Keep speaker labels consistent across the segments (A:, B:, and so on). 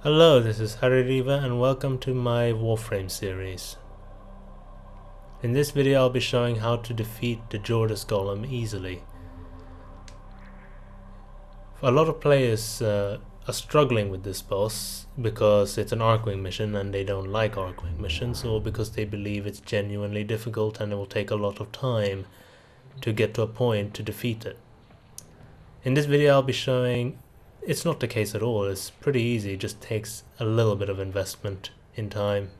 A: Hello, this is Haririva and welcome to my Warframe series. In this video I'll be showing how to defeat the Jordas Golem easily. A lot of players are struggling with this boss because it's an Archwing mission and they don't like Archwing missions, or because they believe it's genuinely difficult and it will take a lot of time to get to a point to defeat it. In this video I'll be showing it's not the case at all. It's pretty easy, it just takes a little bit of investment in time.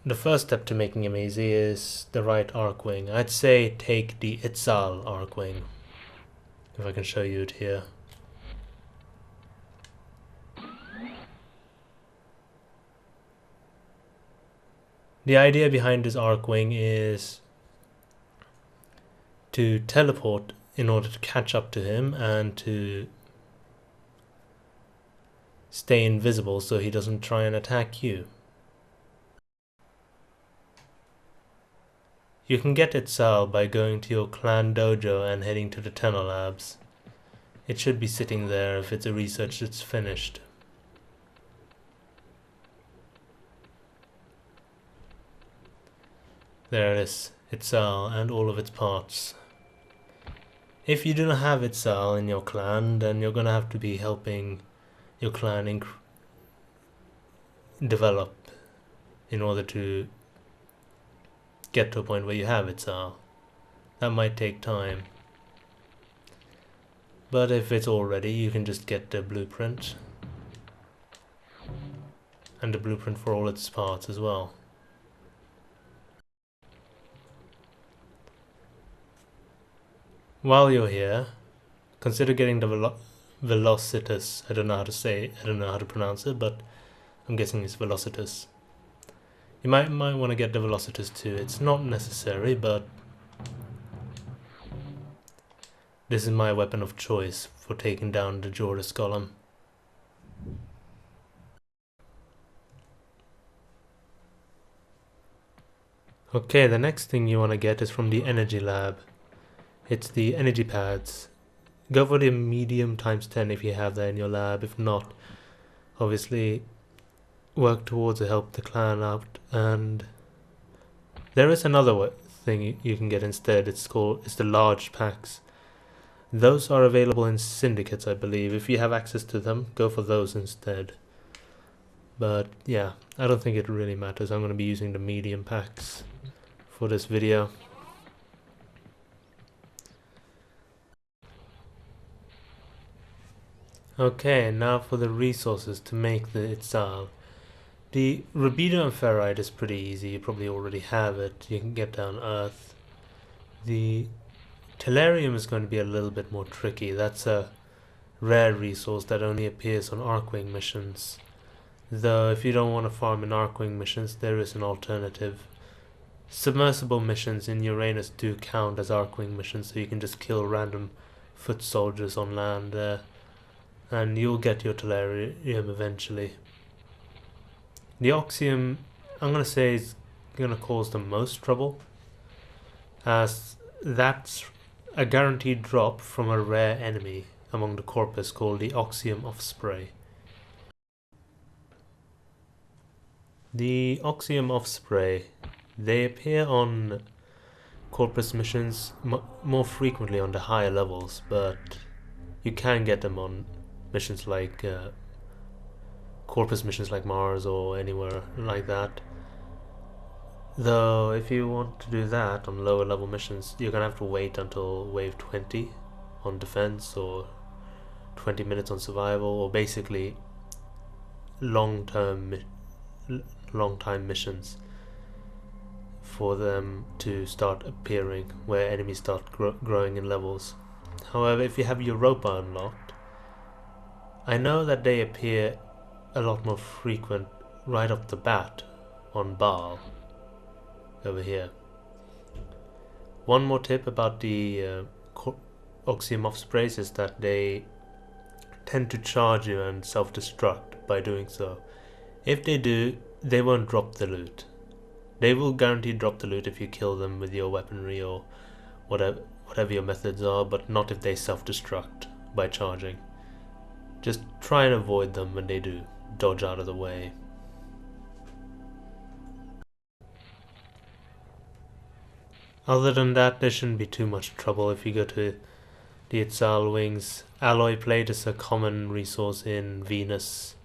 A: The first step to making him easy is the right Archwing. I'd say take the Itzal Archwing, if I can show you it here. The idea behind this Archwing is to teleport in order to catch up to him and to stay invisible so he doesn't try and attack you. You can get Itzal by going to your clan dojo and heading to the Tenor Labs. It should be sitting there if it's a research that's finished. There it is, Itzal and all of its parts. If you do not have Itzal in your clan, then you're going to have to be helping your clan develop in order to get to a point where you have Itzal. That might take time. But if it's all ready, you can just get the blueprint. And the blueprint for all its parts as well. While you're here, consider getting the Velocitus. I don't know how to pronounce it, but I'm guessing it's Velocitus. You might want to get the Velocitus too. It's not necessary, but this is my weapon of choice for taking down the Jordas Golem. Okay, the next thing you want to get is from the energy lab. It's the energy pads. Go for the medium ×10 if you have that in your lab. If not, obviously work towards to help the clan out. And there is another thing you can get instead. It's the large packs. Those are available in syndicates, I believe. If you have access to them, go for those instead. But yeah, I don't think it really matters. I'm going to be using the medium packs for this video. Okay, now for the resources to make the Itzal. The rubidium and ferrite is pretty easy, you probably already have it, you can get down earth. The tellurium is going to be a little bit more tricky. That's a rare resource that only appears on Archwing missions. Though if you don't want to farm in Archwing missions, there is an alternative. Submersible missions in Uranus do count as Archwing missions, so you can just kill random foot soldiers on land there. And you'll get your tellurium eventually. The oxium, I'm going to say, is going to cause the most trouble, as that's a guaranteed drop from a rare enemy among the corpus called the Oxium Offspray. The Oxium Offspray, they appear on corpus missions more frequently on the higher levels, but you can get them on missions like corpus missions like Mars or anywhere like that. Though if you want to do that on lower level missions, you're gonna have to wait until wave 20 on defense, or 20 minutes on survival, or basically long time missions for them to start appearing, where enemies start growing in levels. However, if you have Europa unlocked, I know that they appear a lot more frequent right off the bat on Baal over here. One more tip about the Oxium Offsprays is that they tend to charge you and self-destruct by doing so. If they do, they won't drop the loot. They will guarantee drop the loot if you kill them with your weaponry or whatever your methods are, but not if they self-destruct by charging. Just try and avoid them when they do. Dodge out of the way. Other than that, there shouldn't be too much trouble if you go to the Itzal wings. Alloy plate is a common resource in Venus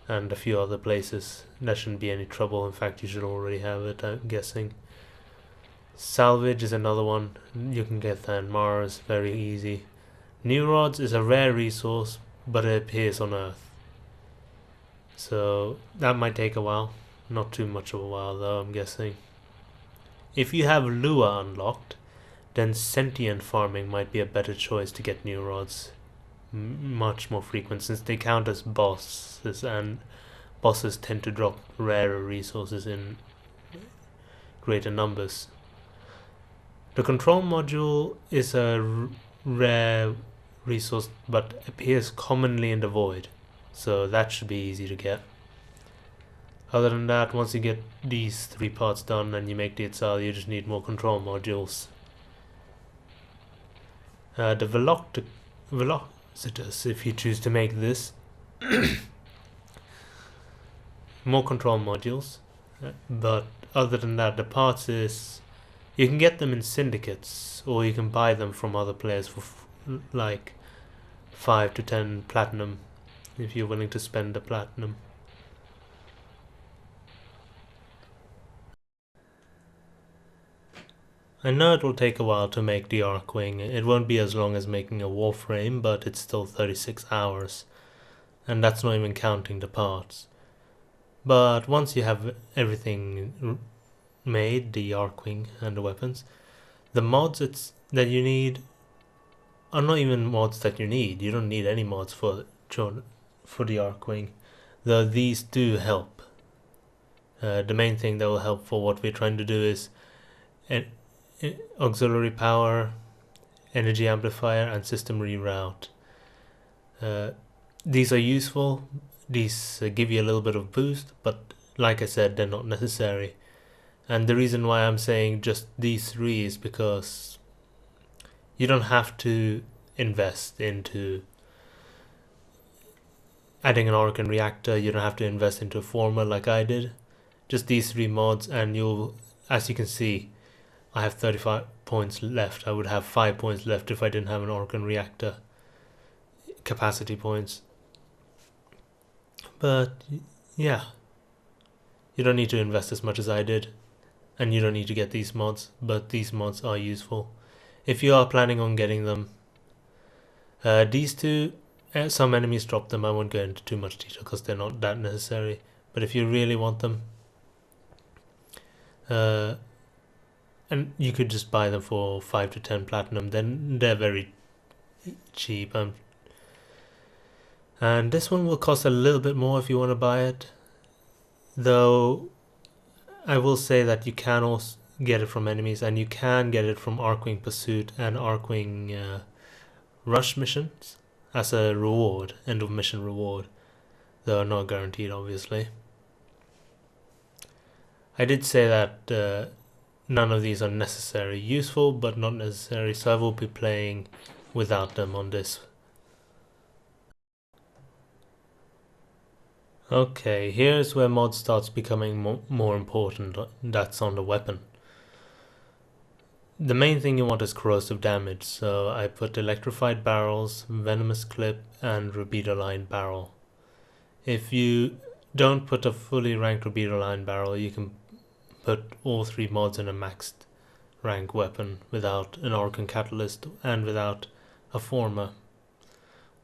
A: and a few other places. There shouldn't be any trouble. In fact, you should already have it, I'm guessing. Salvage is another one. You can get that on Mars, very easy. New rods is a rare resource, but it appears on Earth. So that might take a while. Not too much of a while though, I'm guessing. If you have Lua unlocked, then sentient farming might be a better choice to get new rods. Much more frequent, since they count as bosses, and bosses tend to drop rarer resources in greater numbers. The control module is a rare resource, but appears commonly in the void, so that should be easy to get. Other than that, once you get these 3 parts done and you make the Itzal, you just need more control modules. The Velocitus, if you choose to make this, more control modules, but other than that, the parts is, you can get them in syndicates, or you can buy them from other players for like 5 to 10 platinum, if you're willing to spend the platinum. I know it will take a while to make the Archwing. It won't be as long as making a Warframe, but it's still 36 hours. And that's not even counting the parts. But once you have everything made, the Archwing and the weapons, the mods that you need are not even mods that you need. You don't need any mods for the Archwing, though these do help. The main thing that will help for what we're trying to do is auxiliary power, energy amplifier, and system reroute. These are useful. These give you a little bit of boost, but like I said, they're not necessary. And the reason why I'm saying just these 3 is because you don't have to invest into adding an Archon reactor. You don't have to invest into a former like I did. Just these 3 mods, and you'll, as you can see, I have 35 points left. I would have 5 points left if I didn't have an Archon reactor capacity points. But yeah, you don't need to invest as much as I did, and you don't need to get these mods, but these mods are useful if you are planning on getting them. These 2, some enemies drop them. I won't go into too much detail because they're not that necessary, but if you really want them, and you could just buy them for 5 to 10 platinum, then they're very cheap. And this one will cost a little bit more if you want to buy it, though I will say that you can also get it from enemies, and you can get it from Archwing Pursuit and Archwing Rush missions as a reward, end of mission reward, though not guaranteed obviously. I did say that none of these are necessary. Useful, but not necessary, so I will be playing without them on this. Okay, here's where mod starts becoming more important. That's on the weapon. The main thing you want is corrosive damage, so I put electrified barrels, venomous clip, and rubedo line barrel. If you don't put a fully ranked rubedo line barrel, you can put all 3 mods in a maxed rank weapon without an Archon catalyst and without a former.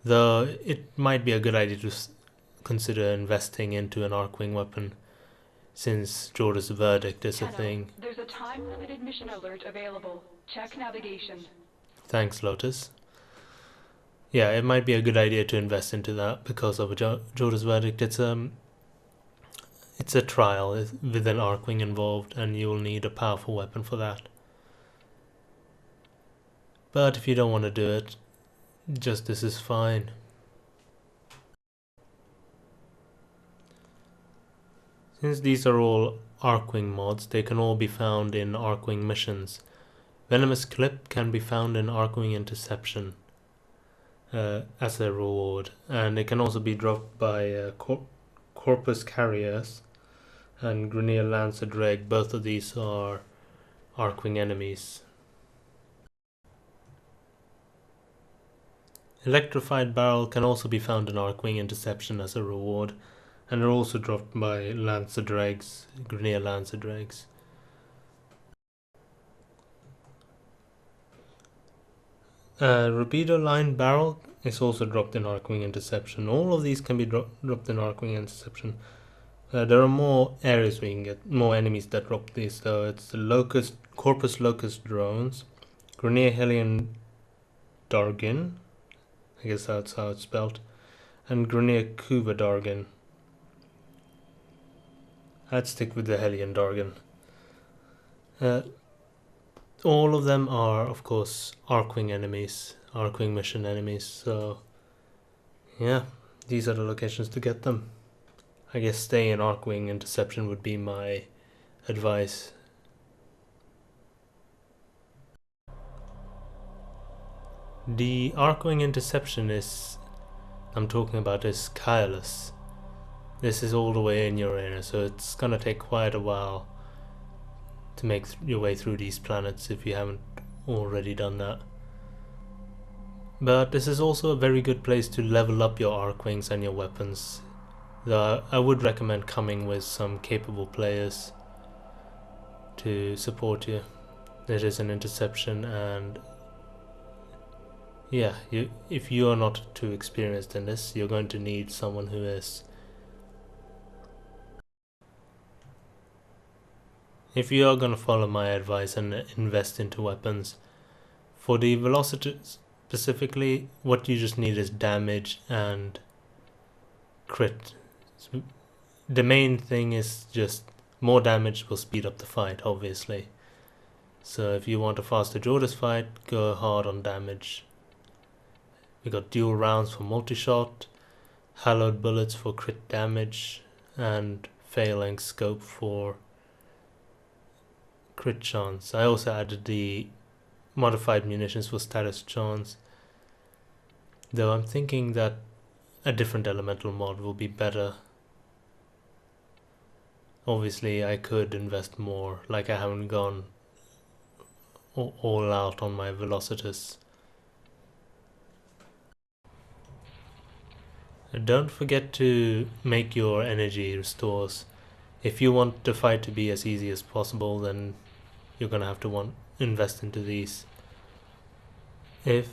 A: Though it might be a good idea to consider investing into an Archwing weapon, since Jordas verdict is a thing.
B: There's a time-limited mission alert available. Check navigation.
A: Thanks, Lotus. Yeah, it might be a good idea to invest into that because of a Jordas verdict. It's a trial with an Archwing involved, and you will need a powerful weapon for that. But if you don't want to do it, just this is fine. Since these are all Archwing mods, they can all be found in Archwing missions. Venomous Clip can be found in Archwing Interception. as a reward, and it can also be dropped by Corpus Carriers and Grineer Lancer Dreg. Both of these are Archwing enemies. Electrified Barrel can also be found in Archwing Interception as a reward, and are also dropped by Lancer Dregs, Grineer Lancer Dregs. Rubido Line Barrel is also dropped in Archwing Interception. All of these can be dropped in Archwing Interception. There are more areas we can get, more enemies that drop these, though. It's the Corpus Locust drones, Grineer Hellion Dargin, I guess that's how it's spelled, and Grineer Kuva Dargin. I'd stick with the Hellion Dargin. All of them are, of course, Archwing enemies, Archwing mission enemies, so yeah, these are the locations to get them. I guess stay in Archwing Interception would be my advice. The Archwing Interception I'm talking about is Kylus. This is all the way in Uranus, so it's gonna take quite a while to make your way through these planets if you haven't already done that. But this is also a very good place to level up your Archwings and your weapons. Though I would recommend coming with some capable players to support you. It is an interception, and yeah, if you are not too experienced in this, you're going to need someone who is. If you are going to follow my advice and invest into weapons, for the Velocitus specifically, what you just need is damage and crit. The main thing is just more damage will speed up the fight, obviously. So if you want a faster Jordas fight, go hard on damage. We got dual rounds for multi-shot, hallowed bullets for crit damage, and failing scope for crit chance. I also added the modified munitions for status chance, though I'm thinking that a different elemental mod will be better. Obviously I could invest more, like I haven't gone all out on my Velocitus. Don't forget to make your energy restores. If you want the fight to be as easy as possible, then you're gonna have to invest into these. If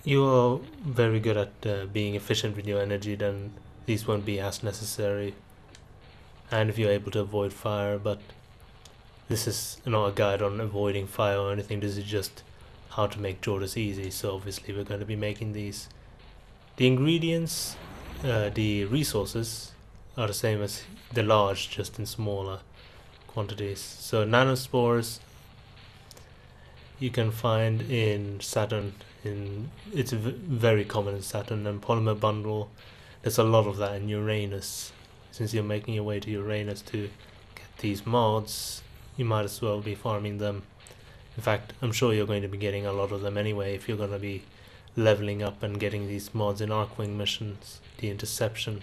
A: you are very good at being efficient with your energy, then these won't be as necessary. And if you're able to avoid fire, but this is not a guide on avoiding fire or anything, this is just how to make Jordas easy, so obviously we're going to be making these. The ingredients, the resources are the same as the large, just in smaller quantities. So nanospores you can find in Saturn, it's very common in Saturn, and polymer bundle, there's a lot of that in Uranus. Since you're making your way to Uranus to get these mods, you might as well be farming them. In fact, I'm sure you're going to be getting a lot of them anyway if you're going to be leveling up and getting these mods in Archwing missions, the Interception.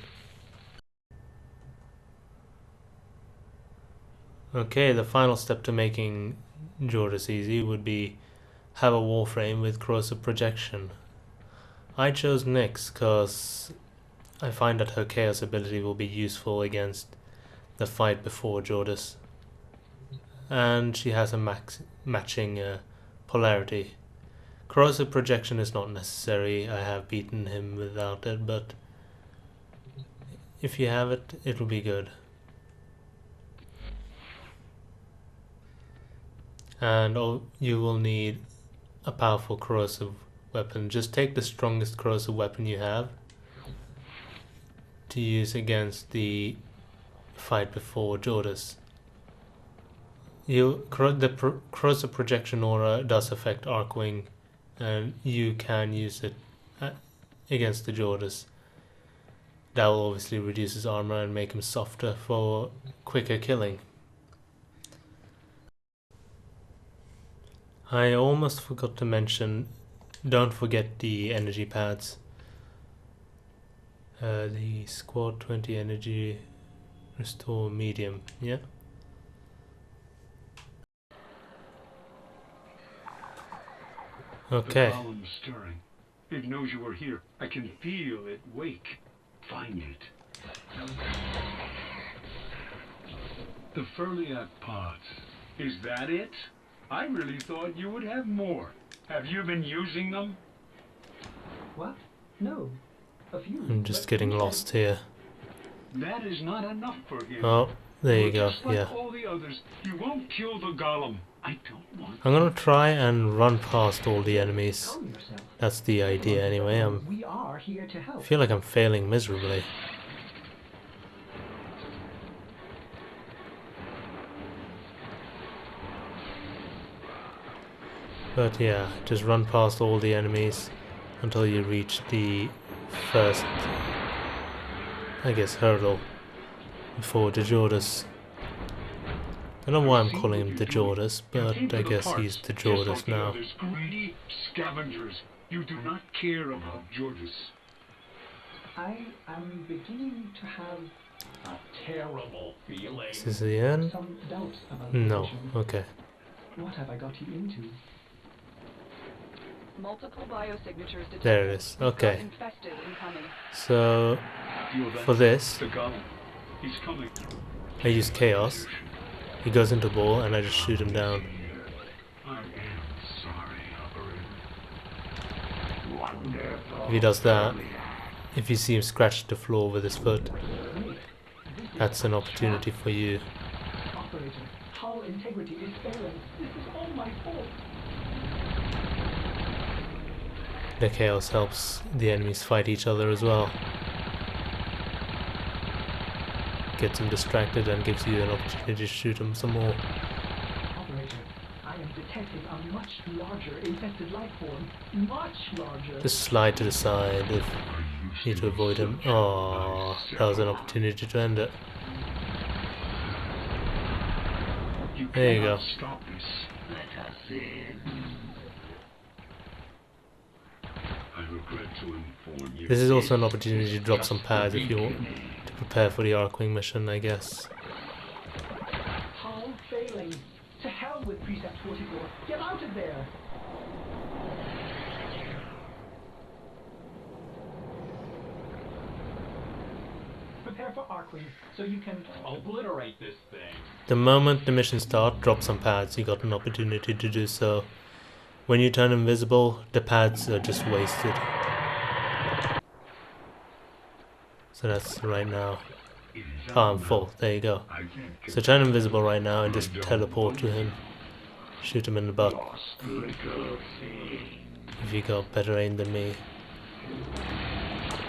A: Okay, the final step to making Jordas easy would be have a Warframe with corrosive projection. I chose Nyx because I find that her chaos ability will be useful against the fight before Jordas, and she has a matching polarity. Corrosive projection is not necessary, I have beaten him without it, but if you have it, it'll be good. And you will need a powerful corrosive weapon. Just take the strongest corrosive weapon you have to use against the fight before Jordas. The corrosive projection aura does affect Archwing, and you can use it against the Jordas. That will obviously reduce his armor and make him softer for quicker killing. I almost forgot to mention don't forget the energy pads. The squad 20 energy, restore medium, yeah? Okay.
C: The golem's stirring. It knows you are here. I can feel it wake. Find it. The Furliak pods. Is that it? I really thought you would have more. Have you been using them?
D: What? No. A few.
A: I'm just getting lost here.
C: That is not enough for him.
A: Oh, there you go,
C: Just like
A: yeah.
C: all the others, you won't kill the golem. I don't want.
A: I'm gonna try and run past all the enemies.
D: Calm yourself.
A: That's the idea anyway. I
D: We are here to help.
A: feel like I'm failing miserably. But yeah, just run past all the enemies until you reach the first, I guess, hurdle before the Jordas. I don't know why I'm calling him the Jordas, but I guess he's the Jordas now.
C: Greedy scavengers. You do not care about Jordas.
D: I am beginning to have a terrible feeling.
A: Is this the end?
D: Some doubts about the
A: No,
D: mission.
A: okay.
D: What have I got you into?
B: Multiple biosignatures detected.
A: There it is, okay.
B: Infested incoming.
A: So,
C: Feel that?
A: for this,
C: The golem. He's coming.
A: I use Chaos. He goes into the ball and I just shoot him down.
C: I am sorry, Operator.
A: If he does that, if you see him scratch the floor with his foot, that's an opportunity for you.
D: Operator, hull integrity is failing. This is all my fault.
A: The Chaos helps the enemies fight each other as well. Gets them distracted and gives you an opportunity to shoot them some more.
D: Operator, I am detecting a much larger infested life form. Much larger.
A: Just slide to the side if you need to avoid him. Oh, that was an opportunity to end it. There you go.
C: Stop this. Let us in. I regret to inform you.
A: This is also an opportunity to drop some pads if you want to prepare for the Archwing mission, I guess.
D: Hull failing. To hell with Precept 44. Get out of there. Prepare for Archwing so you can obliterate this thing.
A: The moment the mission starts, drop some pads. You got an opportunity to do so. When you turn invisible, the pads are just wasted. So that's right now. Oh, I'm full. There you go. So turn invisible right now and just teleport to him. Shoot him in the butt. If you got better aim than me.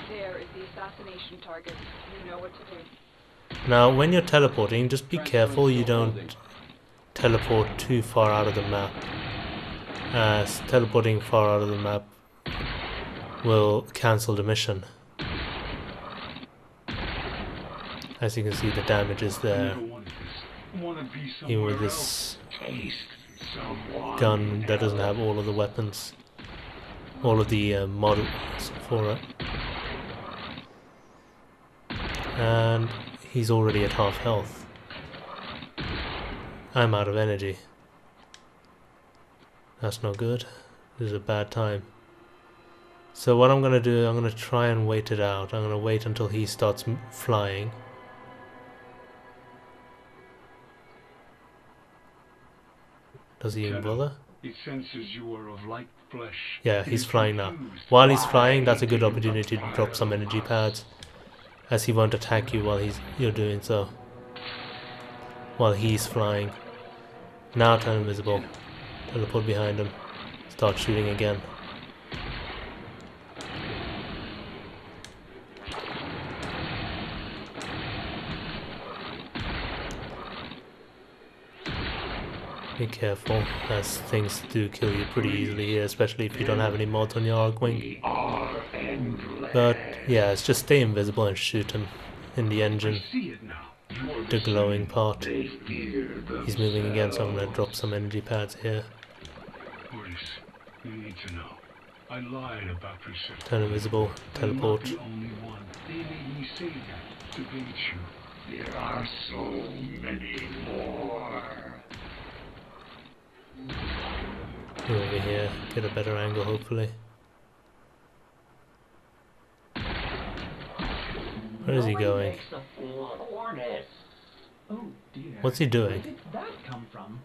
B: There is the assassination target. You know what to do.
A: Now, when you're teleporting, just be careful you don't teleport too far out of the map. As teleporting far out of the map will cancel the mission. As you can see, the damage is there. Even with this gun that doesn't have all of the weapons, all of the models for it. And he's already at half health. I'm out of energy. That's no good. This is a bad time. So what I'm gonna do, I'm gonna try and wait it out. I'm gonna wait until he starts flying. Does he even bother?
C: It senses you are of like flesh.
A: Yeah, he's flying now. While he's flying, that's a good opportunity to drop some energy pads, as he won't attack you while you're doing so. While he's flying. Now turn invisible. Teleport behind him. Start shooting again. Be careful, as things do kill you pretty easily here, especially if you don't have any mods on your Archwing. But yeah, it's just stay invisible and shoot him in the engine. The glowing part. He's moving again, so I'm gonna drop some energy pads here.
C: Jordas, you need to know. I lied about reception.
A: Turn invisible.
C: I'm not
A: Teleport.
C: the only one. They made me say that to bait you.
E: There are so many more.
A: Go over here. Get a better angle, hopefully. Where is he going?
D: Makes a blood hornet. Oh dear.
A: What's he doing?
D: Where did that come from?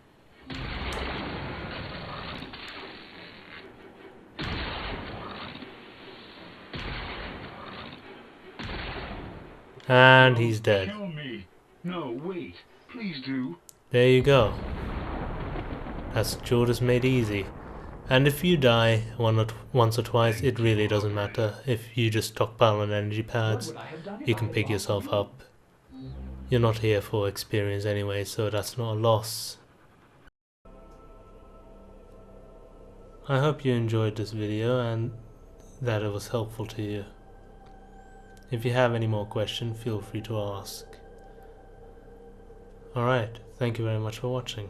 A: And he's dead.
C: Kill me. No, wait. Please do.
A: There you go. That's Jordas made easy. And if you die once or twice, it really doesn't matter. If you just stockpile on energy pads,
D: What would I have done if
A: you
D: I
A: can
D: had
A: pick
D: lost
A: yourself
D: you?
A: up. You're not here for experience anyway, so that's not a loss. I hope you enjoyed this video and that it was helpful to you. If you have any more questions, feel free to ask. Alright, thank you very much for watching.